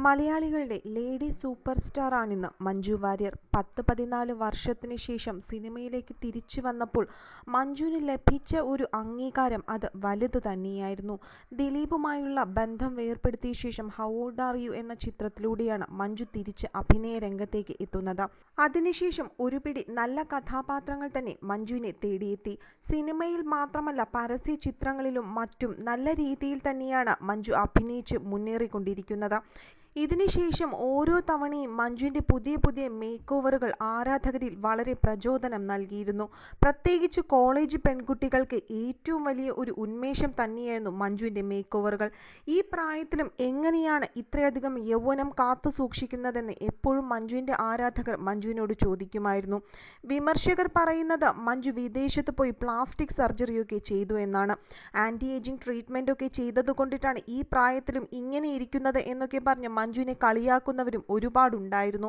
മലയാളികളുടെ lady super സ്റ്റാറാണിന്ന് Manju Warrier. 14 വർഷത്തിന് ശേഷം സിനിമയിലേക്ക് തിരിച്ചു വന്നപ്പോൾ മഞ്ജുവിന് ലഭിച്ച ഒരു അംഗീകാരം അത് വലുത് തന്നെയായിരുന്നു. ദിലീപുമായുള്ള ബന്ധം വേർപെടുത്തിയ ശേഷം ഹൗ ഓൾഡ് ആർ യു എന്ന ചിത്രത്തിലൂടെയാണ് മഞ്ജു തിരിച്ച് അഭിനയ രംഗത്തേക്ക് എത്തുന്നത്. അതിനുശേഷം ഒരു പിടി നല്ല കഥാപാത്രങ്ങൾ തന്നെ മഞ്ജുവിനെ തേടിയെത്തി. സിനിമയിൽ മാത്രമല്ല, പരസ്യ ചിത്രങ്ങളിലും മറ്റും നല്ല രീതിയിൽ തന്നെയാണ് മഞ്ജു അഭിനയിച്ച് മുന്നേറിക്കൊണ്ടിരിക്കുന്നത്. ഇതിനുശേഷം ഓരോ തവണയും മഞ്ജുവിൻ്റെ പുതിയ മേക്ക് ഓവറുകൾ ആരാധകരിൽ വളരെ പ്രചോദനം നൽകിയിരുന്നു. പ്രത്യേകിച്ച് കോളേജ് പെൺകുട്ടികൾക്ക് ഏറ്റവും വലിയ ഒരു ഉന്മേഷം തന്നെയായിരുന്നു മഞ്ജുവിൻ്റെ മേക്ക് ഓവറുകൾ. ഈ പ്രായത്തിലും എങ്ങനെയാണ് ഇത്രയധികം യൗവനം കാത്തു സൂക്ഷിക്കുന്നതെന്ന് എപ്പോഴും മഞ്ജുവിൻ്റെ ആരാധകർ മഞ്ജുവിനോട് ചോദിക്കുമായിരുന്നു. വിമർശകർ പറയുന്നത് മഞ്ജു വിദേശത്ത് പോയി പ്ലാസ്റ്റിക് സർജറിയൊക്കെ ചെയ്തു എന്നാണ്. ആൻറ്റി ഏജിങ് ട്രീറ്റ്മെൻറ്റൊക്കെ ചെയ്തതുകൊണ്ടിട്ടാണ് ഈ പ്രായത്തിലും ഇങ്ങനെ ഇരിക്കുന്നത് എന്നൊക്കെ പറഞ്ഞ് മഞ്ജുവിനെ കളിയാക്കുന്നവരും ഒരുപാടുണ്ടായിരുന്നു.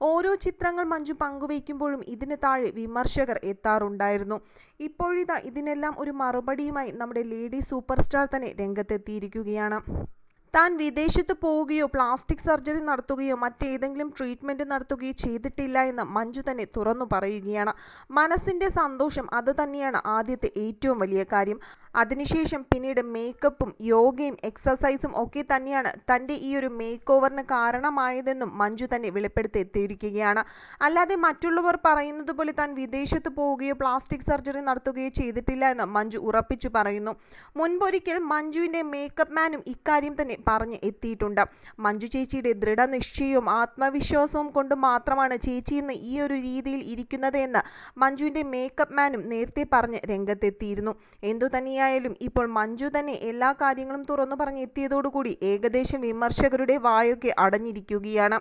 ഓരോ ചിത്രങ്ങൾ മഞ്ജു പങ്കുവയ്ക്കുമ്പോഴും ഇതിന് താഴെ വിമർശകർ എത്താറുണ്ടായിരുന്നു. ഇപ്പോഴിതാ ഇതിനെല്ലാം ഒരു മറുപടിയുമായി നമ്മുടെ ലേഡി സൂപ്പർ സ്റ്റാർ തന്നെ രംഗത്തെത്തിയിരിക്കുകയാണ്. താൻ വിദേശത്ത് പോവുകയോ പ്ലാസ്റ്റിക് സർജറി നടത്തുകയോ മറ്റേതെങ്കിലും ട്രീറ്റ്മെൻറ്റ് നടത്തുകയോ ചെയ്തിട്ടില്ല എന്ന് മഞ്ജു തന്നെ തുറന്നു പറയുകയാണ്. മനസ്സിൻ്റെ സന്തോഷം അത് തന്നെയാണ് ആദ്യത്തെ ഏറ്റവും വലിയ കാര്യം. അതിനുശേഷം പിന്നീട് മേക്കപ്പും യോഗയും എക്സസൈസും ഒക്കെ തന്നെയാണ് തൻ്റെ ഈ ഒരു മേക്ക് ഓവറിന് കാരണമായതെന്നും മഞ്ജു തന്നെ വെളിപ്പെടുത്തി എത്തിയിരിക്കുകയാണ്. അല്ലാതെ മറ്റുള്ളവർ പറയുന്നത് പോലെ താൻ വിദേശത്ത് പോവുകയോ പ്ലാസ്റ്റിക് സർജറി നടത്തുകയോ ചെയ്തിട്ടില്ല എന്ന് മഞ്ജു ഉറപ്പിച്ചു പറയുന്നു. മുൻപൊരിക്കൽ മഞ്ജുവിൻ്റെ മേക്കപ്പ് മാനും ഇക്കാര്യം തന്നെ പറഞ്ഞ് എത്തിയിട്ടുണ്ട്. മഞ്ജു ചേച്ചിയുടെ ദൃഢനിശ്ചയവും ആത്മവിശ്വാസവും കൊണ്ട് മാത്രമാണ് ചേച്ചി ഇന്ന് ഈ ഒരു രീതിയിൽ ഇരിക്കുന്നത് എന്ന് മഞ്ജുവിൻ്റെ മേക്കപ്പ് മാനും നേരത്തെ പറഞ്ഞ് രംഗത്തെത്തിയിരുന്നു. എന്തുതന്നെയായാലും ഇപ്പോൾ മഞ്ജു തന്നെ എല്ലാ കാര്യങ്ങളും തുറന്നു പറഞ്ഞ് എത്തിയതോടുകൂടി ഏകദേശം വിമർശകരുടെ വായൊക്കെ അടഞ്ഞിരിക്കുകയാണ്.